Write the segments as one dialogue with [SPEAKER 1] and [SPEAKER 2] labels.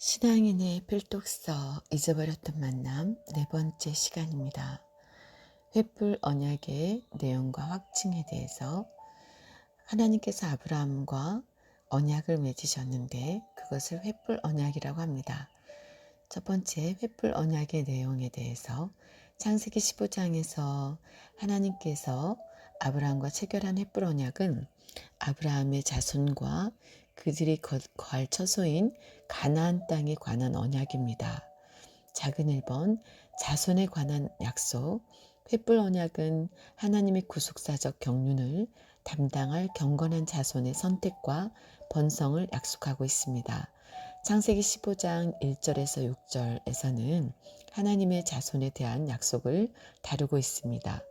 [SPEAKER 1] 신앙인의 필독서 잊어버렸던 만남 네 번째 시간입니다. 횃불 언약의 내용과 확증에 대해서 하나님께서 아브라함과 언약을 맺으셨는데 그것을 횃불 언약이라고 합니다. 첫 번째 횃불 언약의 내용에 대해서 창세기 15장에서 하나님께서 아브라함과 체결한 횃불 언약은 아브라함의 자손과 그들이 거할 처소인 가나안 땅에 관한 언약입니다. 작은 1번 자손에 관한 약속. 횃불 언약은 하나님의 구속사적 경륜을 담당할 경건한 자손의 선택과 번성을 약속하고 있습니다. 창세기 15장 1절에서 6절에서는 하나님의 자손에 대한 약속을 다루고 있습니다.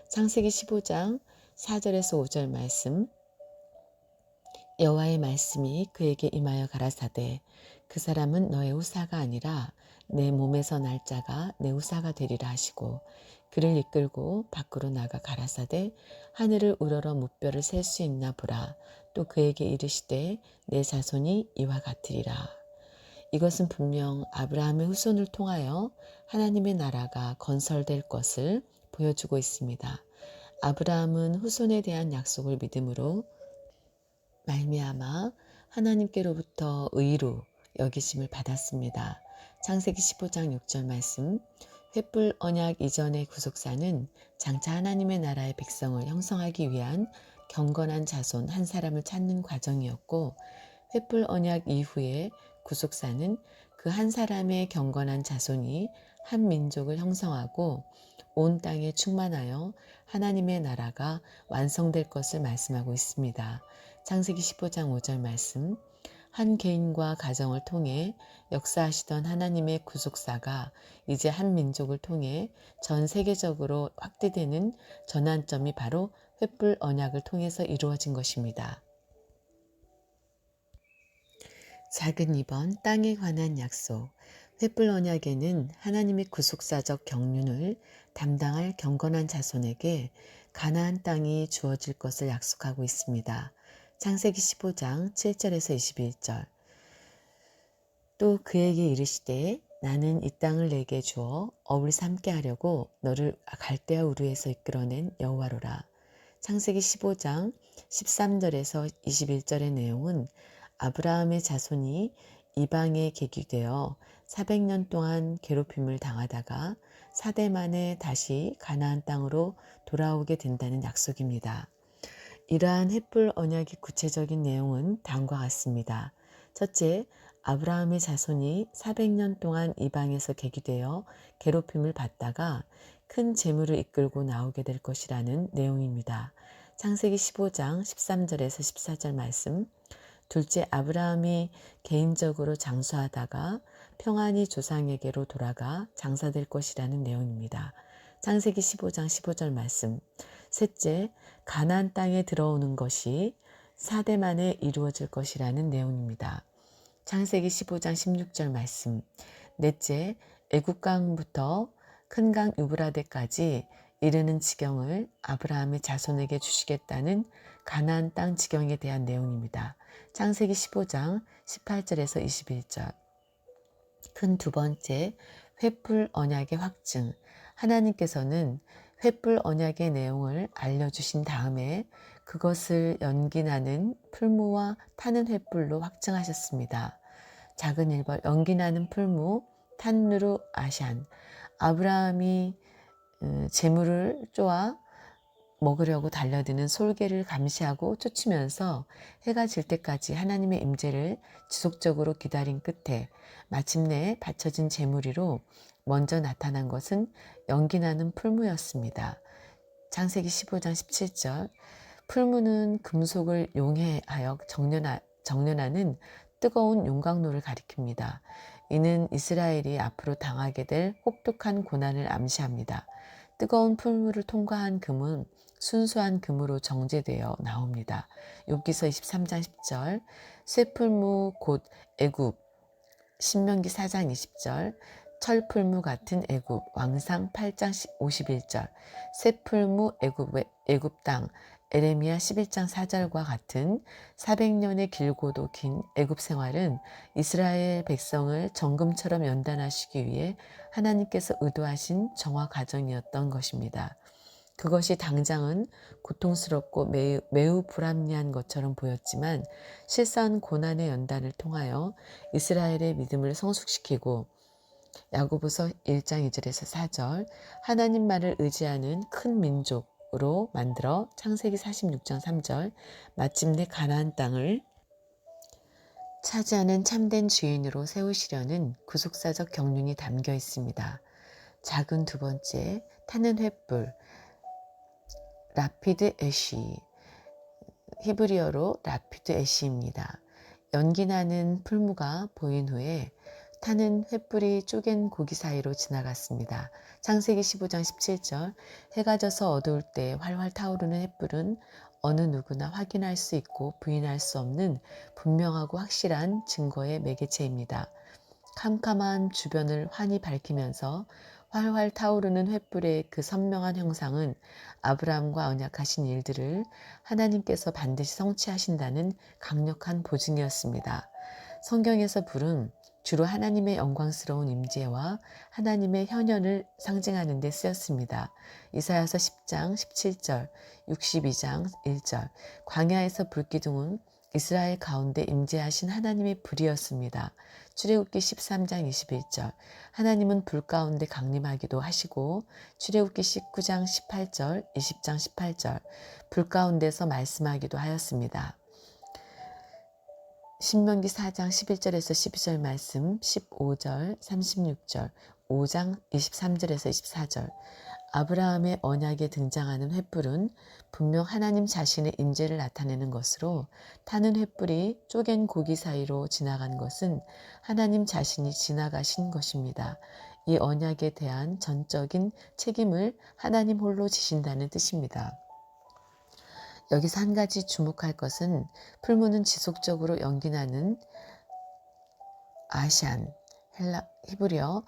[SPEAKER 1] 창세기 15장 4절에서 5절 말씀, 여호와의 말씀이 그에게 임하여 가라사대 그 사람은 너의 후사가 아니라 내 몸에서 날 자가 내 후사가 되리라 하시고 그를 이끌고 밖으로 나가 가라사대 하늘을 우러러 무뼈를 셀 수 있나 보라. 또 그에게 이르시되 내 자손이 이와 같으리라. 이것은 분명 아브라함의 후손을 통하여 하나님의 나라가 건설될 것을 보여주고 있습니다. 아브라함은 후손에 대한 약속을 믿음으로 말미암아 하나님께로부터 의로 여기심을 받았습니다. 창세기 15장 6절 말씀, 횃불 언약 이전의 구속사는 장차 하나님의 나라의 백성을 형성하기 위한 경건한 자손 한 사람을 찾는 과정이었고, 횃불 언약 이후의 구속사는 그 한 사람의 경건한 자손이 한 민족을 형성하고 온 땅에 충만하여 하나님의 나라가 완성될 것을 말씀하고 있습니다. 창세기 15장 5절 말씀, 한 개인과 가정을 통해 역사하시던 하나님의 구속사가 이제 한 민족을 통해 전 세계적으로 확대되는 전환점이 바로 횃불 언약을 통해서 이루어진 것입니다. 작은 2번 땅에 관한 약속. 횃불 언약에는 하나님의 구속사적 경륜을 담당할 경건한 자손에게 가나안 땅이 주어질 것을 약속하고 있습니다. 창세기 15장 7절에서 21절. 또 그에게 이르시되 나는 이 땅을 내게 주어 업을 삼게 하려고 너를 갈대아 우르에서 이끌어낸 여호와로라. 창세기 15장 13절에서 21절의 내용은 아브라함의 자손이 이방에 계기되어 400년 동안 괴롭힘을 당하다가 4대 만에 다시 가나안 땅으로 돌아오게 된다는 약속입니다. 이러한 횃불 언약의 구체적인 내용은 다음과 같습니다. 첫째, 아브라함의 자손이 400년 동안 이방에서 계기되어 괴롭힘을 받다가 큰 재물을 이끌고 나오게 될 것이라는 내용입니다. 창세기 15장 13절에서 14절 말씀. 둘째, 아브라함이 개인적으로 장수하다가 평안히 조상에게로 돌아가 장사될 것이라는 내용입니다. 창세기 15장 15절 말씀. 셋째, 가나안 땅에 들어오는 것이 4대 만에 이루어질 것이라는 내용입니다. 창세기 15장 16절 말씀. 넷째, 애굽강부터 큰 강 유브라데까지 이르는 지경을 아브라함의 자손에게 주시겠다는 가나안 땅 지경에 대한 내용입니다. 창세기 15장 18절에서 21절. 큰 두 번째, 횃불 언약의 확증. 하나님께서는 횃불 언약의 내용을 알려주신 다음에 그것을 연기나는 풀무와 타는 횃불로 확증하셨습니다. 작은 1번 연기나는 풀무 탄누르 아샨. 아브라함이 재물을 쪼아 먹으려고 달려드는 솔개를 감시하고 쫓으면서 해가 질 때까지 하나님의 임재를 지속적으로 기다린 끝에 마침내 바쳐진 제무리로 먼저 나타난 것은 연기나는 풀무였습니다. 창세기 15장 17절. 풀무는 금속을 용해하여 정련하는 뜨거운 용광로를 가리킵니다. 이는 이스라엘이 앞으로 당하게 될 혹독한 고난을 암시합니다. 뜨거운 풀무를 통과한 금은 순수한 금으로 정제되어 나옵니다. 욥기서 23장 10절. 쇠풀무 곧 애굽. 신명기 4장 20절. 철풀무 같은 애굽. 왕상 8장 51절. 쇠풀무 애굽 땅. 에레미야 11장 4절과 같은 400년의 길고도 긴 애굽 생활은 이스라엘 백성을 정금처럼 연단하시기 위해 하나님께서 의도하신 정화 과정이었던 것입니다. 그것이 당장은 고통스럽고 매우 불합리한 것처럼 보였지만 실상 고난의 연단을 통하여 이스라엘의 믿음을 성숙시키고 야고보서 1장 2절에서 4절 하나님만을 의지하는 큰 민족으로 만들어 창세기 46장 3절 마침내 가나안 땅을 차지하는 참된 주인으로 세우시려는 구속사적 경륜이 담겨 있습니다. 작은 두 번째, 타는 횃불, 라피드 애쉬, 히브리어로 라피드 애쉬입니다. 연기나는 풀무가 보인 후에 타는 횃불이 쪼갠 고기 사이로 지나갔습니다. 창세기 15장 17절 해가 져서 어두울 때 활활 타오르는 횃불은 어느 누구나 확인할 수 있고 부인할 수 없는 분명하고 확실한 증거의 매개체입니다. 캄캄한 주변을 환히 밝히면서 활활 타오르는 횃불의 그 선명한 형상은 아브라함과 언약하신 일들을 하나님께서 반드시 성취하신다는 강력한 보증이었습니다. 성경에서 불은 주로 하나님의 영광스러운 임재와 하나님의 현현을 상징하는 데 쓰였습니다. 이사야서 10장 17절, 62장 1절 광야에서 불기둥은 이스라엘 가운데 임재하신 하나님의 불이었습니다. 출애굽기 13장 21절 하나님은 불 가운데 강림하기도 하시고 출애굽기 19장 18절 20장 18절 불 가운데서 말씀하기도 하였습니다. 신명기 4장 11절에서 12절 말씀 15절 36절 5장 23절에서 24절 아브라함의 언약에 등장하는 횃불은 분명 하나님 자신의 임재를 나타내는 것으로 타는 횃불이 쪼갠 고기 사이로 지나간 것은 하나님 자신이 지나가신 것입니다. 이 언약에 대한 전적인 책임을 하나님 홀로 지신다는 뜻입니다. 여기서 한 가지 주목할 것은 풀무는 지속적으로 연기나는 아시안, 히브리어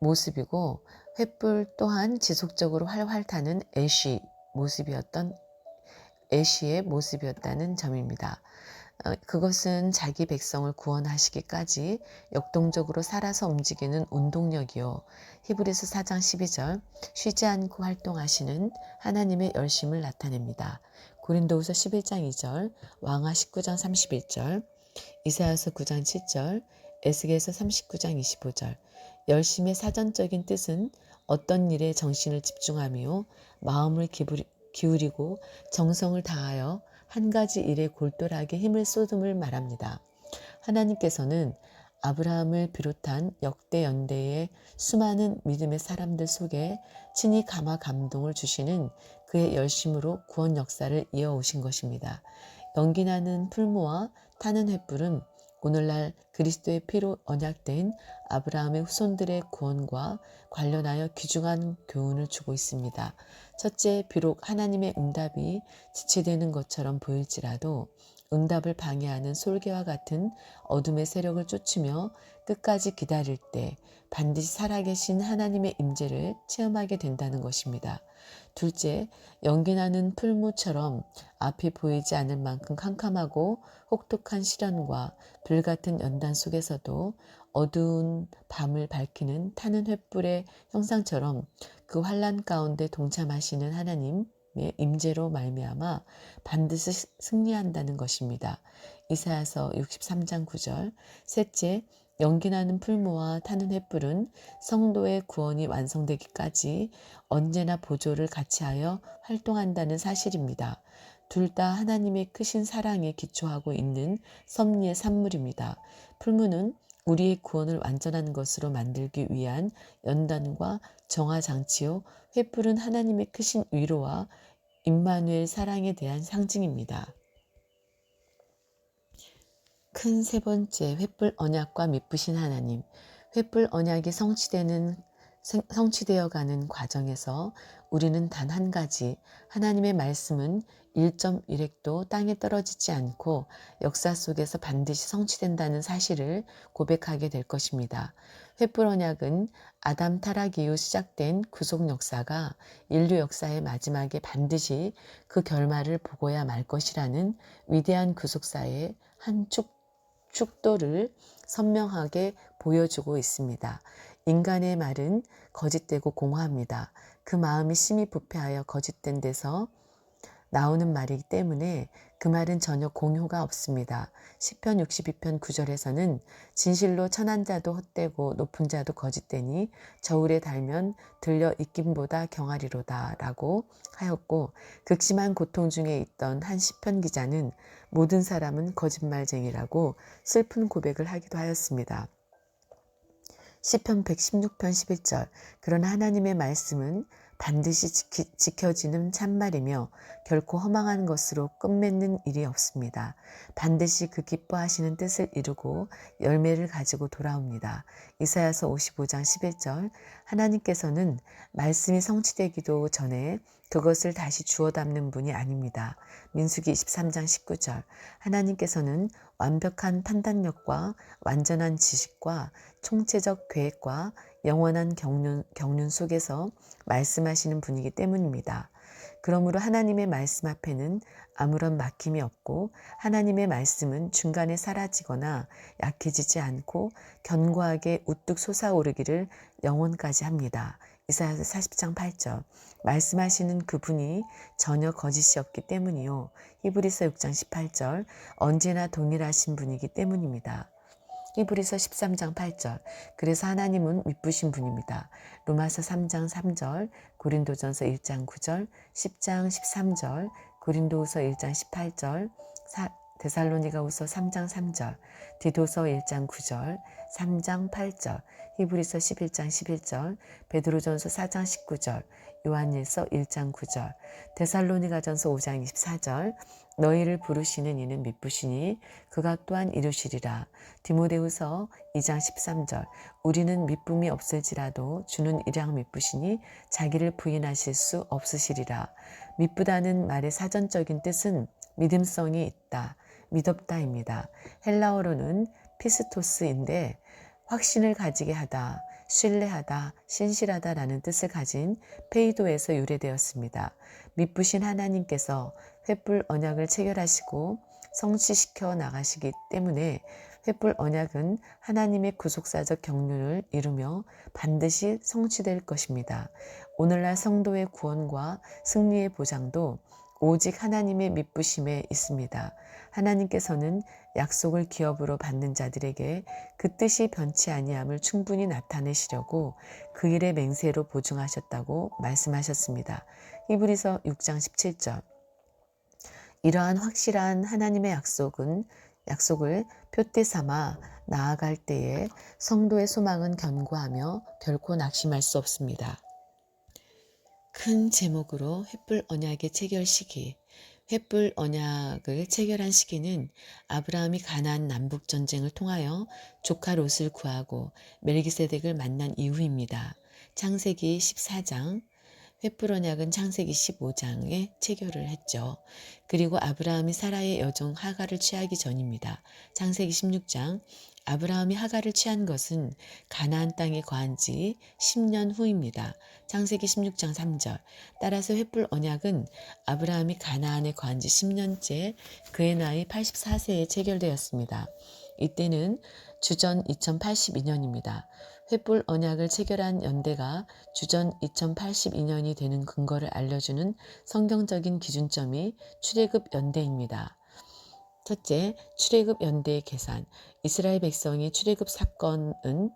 [SPEAKER 1] 모습이고 횃불 또한 지속적으로 활활 타는 애쉬의 모습이었다는 점입니다. 그것은 자기 백성을 구원하시기까지 역동적으로 살아서 움직이는 운동력이요. 히브리서 4장 12절 쉬지 않고 활동하시는 하나님의 열심을 나타냅니다. 고린도후서 11장 2절 왕하 19장 31절 이사야서 9장 7절 에스겔서 39장 25절 열심의 사전적인 뜻은 어떤 일에 정신을 집중하며 마음을 기울이고 정성을 다하여 한 가지 일에 골똘하게 힘을 쏟음을 말합니다. 하나님께서는 아브라함을 비롯한 역대 연대의 수많은 믿음의 사람들 속에 친히 감화 감동을 주시는 그의 열심으로 구원 역사를 이어오신 것입니다. 연기나는 풀무와 타는 횃불은 오늘날 그리스도의 피로 언약된 아브라함의 후손들의 구원과 관련하여 귀중한 교훈을 주고 있습니다. 첫째, 비록 하나님의 응답이 지체되는 것처럼 보일지라도 응답을 방해하는 솔개와 같은 어둠의 세력을 쫓으며 끝까지 기다릴 때 반드시 살아계신 하나님의 임재를 체험하게 된다는 것입니다. 둘째, 연기나는 풀무처럼 앞이 보이지 않을 만큼 캄캄하고 혹독한 시련과 불같은 연단 속에서도 어두운 밤을 밝히는 타는 횃불의 형상처럼 그 환난 가운데 동참하시는 하나님의 임재로 말미암아 반드시 승리한다는 것입니다. 이사야서 63장 9절 셋째, 연기나는 풀무와 타는 횃불은 성도의 구원이 완성되기까지 언제나 보조를 같이하여 활동한다는 사실입니다. 둘 다 하나님의 크신 사랑에 기초하고 있는 섭리의 산물입니다. 풀무는 우리의 구원을 완전한 것으로 만들기 위한 연단과 정화장치요. 횃불은 하나님의 크신 위로와 임마누엘 사랑에 대한 상징입니다. 큰 세 번째, 횃불 언약과 미쁘신 하나님. 횃불 언약이 성취되는 성취되어 가는 과정에서 우리는 단 한 가지, 하나님의 말씀은 1.1획도 땅에 떨어지지 않고 역사 속에서 반드시 성취된다는 사실을 고백하게 될 것입니다. 횃불 언약은 아담 타락 이후 시작된 구속 역사가 인류 역사의 마지막에 반드시 그 결말을 보고야 말 것이라는 위대한 구속사의 한 축도를 선명하게 보여주고 있습니다. 인간의 말은 거짓되고 공허합니다. 그 마음이 심히 부패하여 거짓된 데서 나오는 말이기 때문에 그 말은 전혀 공효가 없습니다. 시편 62편 9절에서는 진실로 천한 자도 헛되고 높은 자도 거짓되니 저울에 달면 들려 있김보다 경하리로다 라고 하였고, 극심한 고통 중에 있던 한 시편 기자는 모든 사람은 거짓말쟁이라고 슬픈 고백을 하기도 하였습니다. 시편 116편 11절 그러나 하나님의 말씀은 반드시 지켜지는 참말이며 결코 허망한 것으로 끝맺는 일이 없습니다. 반드시 그 기뻐하시는 뜻을 이루고 열매를 가지고 돌아옵니다. 이사야서 55장 11절 하나님께서는 말씀이 성취되기도 전에 그것을 다시 주워 담는 분이 아닙니다. 민수기 23장 19절 하나님께서는 완벽한 판단력과 완전한 지식과 총체적 계획과 영원한 경륜 속에서 말씀하시는 분이기 때문입니다. 그러므로 하나님의 말씀 앞에는 아무런 막힘이 없고 하나님의 말씀은 중간에 사라지거나 약해지지 않고 견고하게 우뚝 솟아오르기를 영원까지 합니다. 이사야서 40장 8절 말씀하시는 그분이 전혀 거짓이 없기 때문이요. 히브리서 6장 18절 언제나 동일하신 분이기 때문입니다. 히브리서 13장 8절 그래서 하나님은 미쁘신 분입니다. 로마서 3장 3절 고린도전서 1장 9절 10장 13절 고린도후서 1장 18절 데살로니가후서 3장 3절 디도서 1장 9절 3장 8절 히브리서 11장 11절 베드로전서 4장 19절 요한일서 1장 9절 데살로니가전서 5장 24절 너희를 부르시는 이는 미쁘시니 그가 또한 이루시리라. 디모데후서 2장 13절 우리는 미쁨이 없을지라도 주는 일양 미쁘시니 자기를 부인하실 수 없으시리라. 미쁘다는 말의 사전적인 뜻은 믿음성이 있다, 믿었다입니다. 헬라어로는 피스토스인데 확신을 가지게 하다, 신뢰하다, 신실하다라는 뜻을 가진 페이도에서 유래되었습니다. 미쁘신 하나님께서 횃불 언약을 체결하시고 성취시켜 나가시기 때문에 횃불 언약은 하나님의 구속사적 경륜을 이루며 반드시 성취될 것입니다. 오늘날 성도의 구원과 승리의 보장도 오직 하나님의 미쁘심에 있습니다. 하나님께서는 약속을 기업으로 받는 자들에게 그 뜻이 변치 아니함을 충분히 나타내시려고 그 일의 맹세로 보증하셨다고 말씀하셨습니다. 히브리서 6장 17절 이러한 확실한 하나님의 약속을 표대 삼아 나아갈 때에 성도의 소망은 견고하며 결코 낙심할 수 없습니다. 큰 제목으로 횃불 언약의 체결 시기. 횃불 언약을 체결한 시기는 아브라함이 가나안 남북 전쟁을 통하여 조카 롯을 구하고 멜기세덱을 만난 이후입니다. 창세기 14장, 횃불 언약은 창세기 15장에 체결을 했죠. 그리고 아브라함이 사라의 여종 하갈을 취하기 전입니다. 창세기 16장, 아브라함이 하갈을 취한 것은 가나안 땅에 거한 지 10년 후입니다. 창세기 16장 3절 따라서 횃불 언약은 아브라함이 가나안에 거한 지 10년째 그의 나이 84세에 체결되었습니다. 이때는 주전 2082년입니다. 횃불 언약을 체결한 연대가 주전 2082년이 되는 근거를 알려주는 성경적인 기준점이 출애굽 연대입니다. 첫째, 출애굽 연대의 계산. 이스라엘 백성의 출애굽 사건은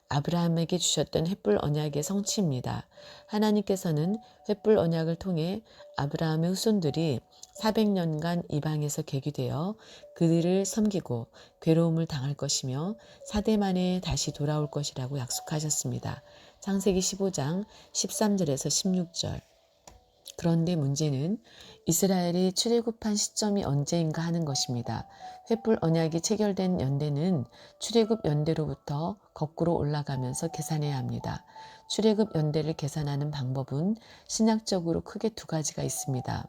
[SPEAKER 1] 아브라함에게 주셨던 횃불 언약의 성취입니다. 하나님께서는 횃불 언약을 통해 아브라함의 후손들이 400년간 이방에서 계기되어 그들을 섬기고 괴로움을 당할 것이며 4대 만에 다시 돌아올 것이라고 약속하셨습니다. 창세기 15장 13절에서 16절 그런데 문제는 이스라엘이 출애굽한 시점이 언제인가 하는 것입니다. 횃불 언약이 체결된 연대는 출애굽 연대로부터 거꾸로 올라가면서 계산해야 합니다. 출애굽 연대를 계산하는 방법은 신학적으로 크게 두 가지가 있습니다.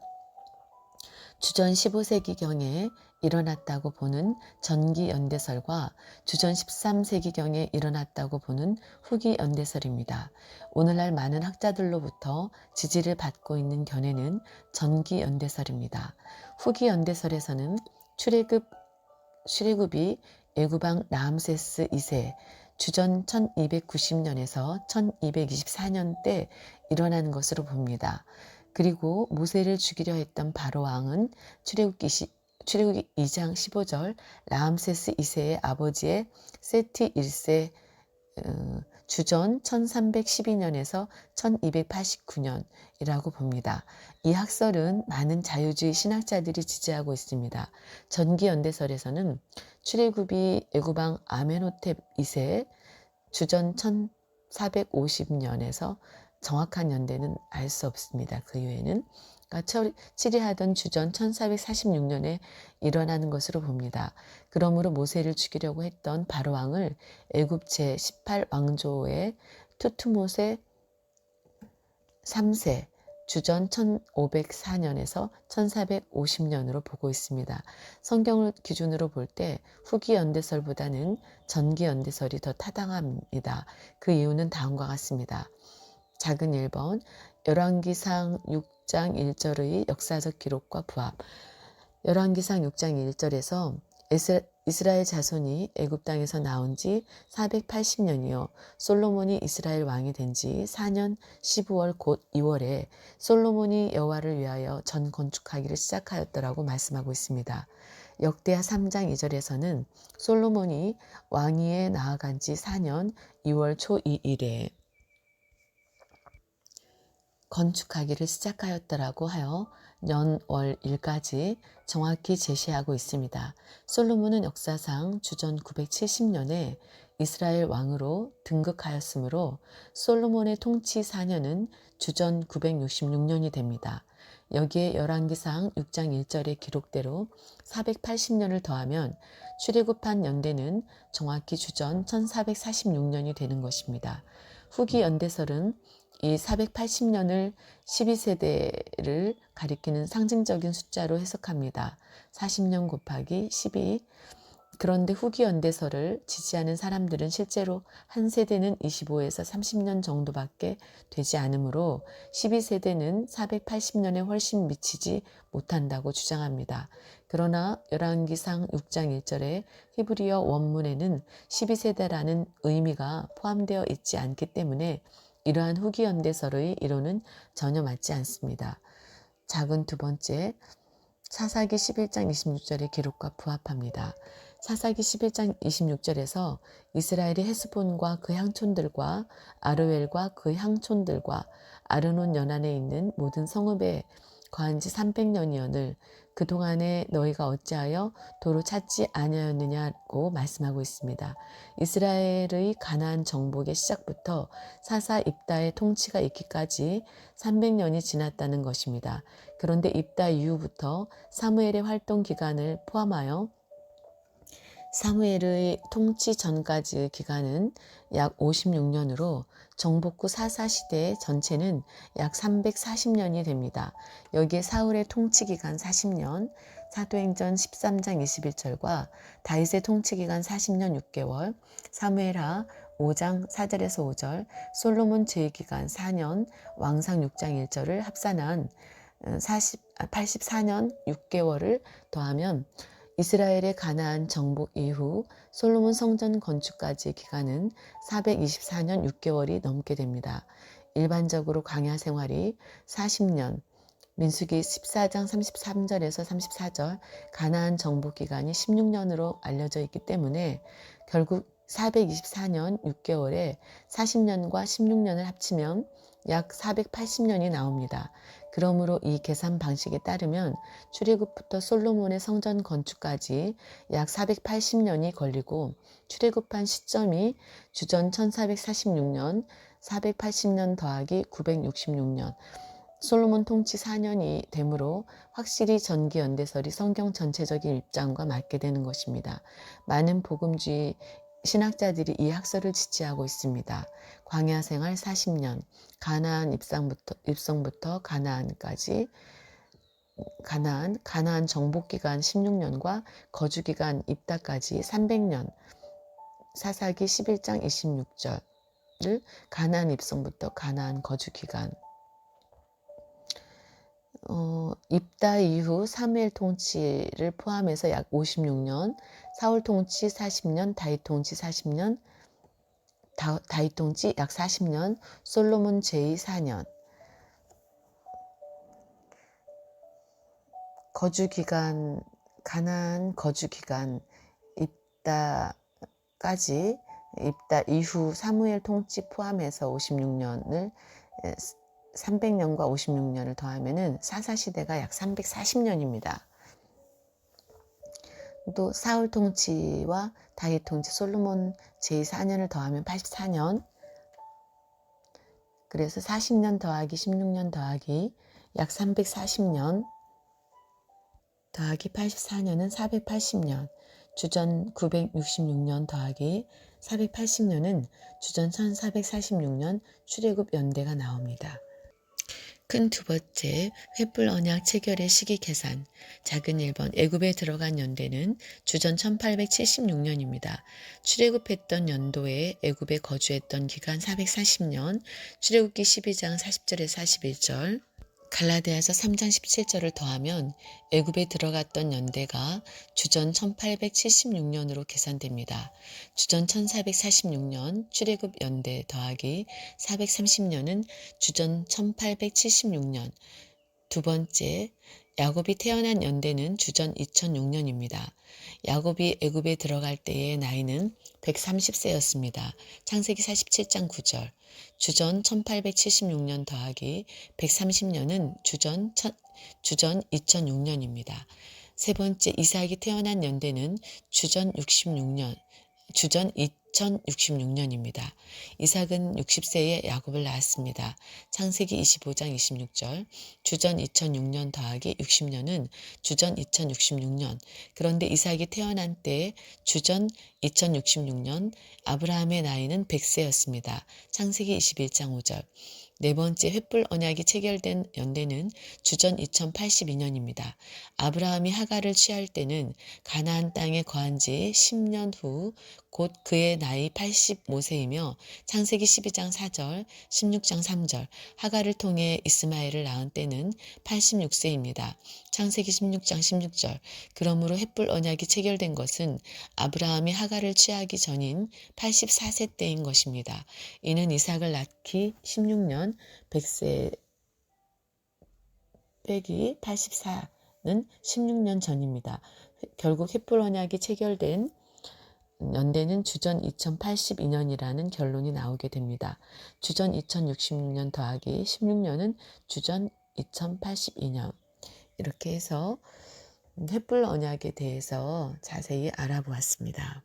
[SPEAKER 1] 주전 15세기경에 일어났다고 보는 전기 연대설과 주전 13세기경에 일어났다고 보는 후기 연대설입니다. 오늘날 많은 학자들로부터 지지를 받고 있는 견해는 전기 연대설입니다. 후기 연대설에서는 출애굽이 애굽왕 라암세스 2세 주전 1290년에서 1224년 때 일어난 것으로 봅니다. 그리고 모세를 죽이려 했던 바로 왕은 출애굽기 2장 15절 라암세스 2세의 아버지의 세티 1세 주전 1312년에서 1289년이라고 봅니다. 이 학설은 많은 자유주의 신학자들이 지지하고 있습니다. 전기연대설에서는 출애굽이 애굽왕 아멘호텝 2세 주전 1450년에서 정확한 연대는 알 수 없습니다. 그 이후에는 치리하던 주전 1446년에 일어나는 것으로 봅니다. 그러므로 모세를 죽이려고 했던 바로왕을 애굽 제18왕조의 투트모세 3세 주전 1504년에서 1450년으로 보고 있습니다. 성경을 기준으로 볼 때 후기 연대설보다는 전기 연대설이 더 타당합니다. 그 이유는 다음과 같습니다. 작은 1번 열왕기상 6장 1절의 역사적 기록과 부합. 열왕기상 6장 1절에서 이스라엘 자손이 애굽 땅에서 나온 지 480년이요 솔로몬이 이스라엘 왕이 된 지 4년 15월 곧 2월에 솔로몬이 여호와를 위하여 전 건축하기를 시작하였더라고 말씀하고 있습니다. 역대하 3장 2절에서는 솔로몬이 왕위에 나아간 지 4년 2월 초 2일에 건축하기를 시작하였더라고 하여 년, 월, 일까지 정확히 제시하고 있습니다. 솔로몬은 역사상 주전 970년에 이스라엘 왕으로 등극하였으므로 솔로몬의 통치 4년은 주전 966년이 됩니다. 여기에 열왕기상 6장 1절의 기록대로 480년을 더하면 출애굽한 연대는 정확히 주전 1446년이 되는 것입니다. 후기 연대설은 이 480년을 12세대를 가리키는 상징적인 숫자로 해석합니다. 40년 곱하기 12. 그런데 후기 연대설을 지지하는 사람들은 실제로 한 세대는 25에서 30년 정도밖에 되지 않으므로 12세대는 480년에 훨씬 미치지 못한다고 주장합니다. 그러나 열왕기상 6장 1절의 히브리어 원문에는 12세대라는 의미가 포함되어 있지 않기 때문에 이러한 후기 연대설의 이론은 전혀 맞지 않습니다. 작은 두 번째, 사사기 11장 26절의 기록과 부합합니다. 사사기 11장 26절에서 이스라엘이 헤스본과 그 향촌들과 아르웰과 그 향촌들과 아르논 연안에 있는 모든 성읍에 거한 지 300년이언을 그동안에 너희가 어찌하여 도로 찾지 아니하였느냐고 말씀하고 있습니다. 이스라엘의 가나안 정복의 시작부터 사사 입다의 통치가 있기까지 300년이 지났다는 것입니다. 그런데 입다 이후부터 사무엘의 활동 기간을 포함하여 사무엘의 통치 전까지의 기간은 약 56년으로 정복 후 사사시대의 전체는 약 340년이 됩니다. 여기에 사울의 통치기간 40년, 사도행전 13장 21절과 다윗의 통치기간 40년 6개월, 사무엘하 5장 4절에서 5절, 솔로몬 제위기간 4년, 왕상 6장 1절을 합산한 84년 6개월을 더하면 이스라엘의 가나안 정복 이후 솔로몬 성전 건축까지의 기간은 424년 6개월이 넘게 됩니다. 일반적으로 광야 생활이 40년, 민수기 14장 33절에서 34절 가나안 정복 기간이 16년으로 알려져 있기 때문에 결국 424년 6개월에 40년과 16년을 합치면 약 480년이 나옵니다. 그러므로 이 계산 방식에 따르면 출애굽부터 솔로몬의 성전 건축까지 약 480년이 걸리고 출애굽한 시점이 주전 1446년, 480년 더하기 966년, 솔로몬 통치 4년이 되므로 확실히 전기 연대설이 성경 전체적인 입장과 맞게 되는 것입니다. 많은 복음주의 신학자들이 이 학설을 지지하고 있습니다. 광야 생활 40년, 가나안 입성부터 가나안 정복 기간 16년과 거주 기간 입다까지 300년, 사사기 11장 26절을 가나안 입성부터 가나안 거주 기간, 입다 이후 사무엘 통치를 포함해서 약 56년, 사울 통치 40년, 다윗 통치 40년, 다윗 통치 약 40년, 솔로몬 제2 4년, 거주기간, 가나안 거주기간, 입다 이후 사무엘 통치 포함해서 56년을 300년과 56년을 더하면은 사사시대가 약 340년입니다. 또 사울 통치와 다윗 통치, 솔로몬 제4년을 더하면 84년. 그래서 40년 더하기 16년 더하기 약 340년 더하기 84년은 480년. 주전 966년 더하기 480년은 주전 1446년 출애굽 연대가 나옵니다. 큰 두 번째, 횃불 언약 체결의 시기 계산. 작은 1번, 애굽에 들어간 연대는 주전 1876년입니다. 출애굽했던 연도에 애굽에 거주했던 기간 440년, 출애굽기 12장 40절에서 41절, 갈라디아서 3장 17절을 더하면 애굽에 들어갔던 연대가 주전 1876년으로 계산됩니다. 주전 1446년 출애굽 연대 더하기 430년은 주전 1876년. 두 번째, 야곱이 태어난 연대는 주전 2006년입니다. 야곱이 애굽에 들어갈 때의 나이는 130세였습니다. 창세기 47장 9절. 주전 1876년 더하기 130년은 주전 2006년입니다. 세 번째, 이삭이 태어난 연대는 주전 2066년입니다. 이삭은 60세에 야곱을 낳았습니다. 창세기 25장 26절, 주전 2006년 더하기 60년은 주전 2066년. 그런데 이삭이 태어난 때 주전 2066년, 아브라함의 나이는 100세였습니다. 창세기 21장 5절. 네 번째, 횃불 언약이 체결된 연대는 주전 2082년입니다. 아브라함이 하갈을 취할 때는 가나안 땅에 거한 지 10년 후 곧 그의 나이 85세이며 창세기 12장 4절, 16장 3절, 하갈을 통해 이스마엘을 낳은 때는 86세입니다. 창세기 16장 16절. 그러므로 횃불 언약이 체결된 것은 아브라함이 하갈을 취하기 전인 84세 때인 것입니다. 이는 이삭을 낳기 16년 100세 빼기 84는 16년 전입니다. 결국 횃불 언약이 체결된 연대는 주전 2082년이라는 결론이 나오게 됩니다. 주전 2066년 더하기 16년은 주전 2082년. 이렇게 해서 횃불 언약에 대해서 자세히 알아보았습니다.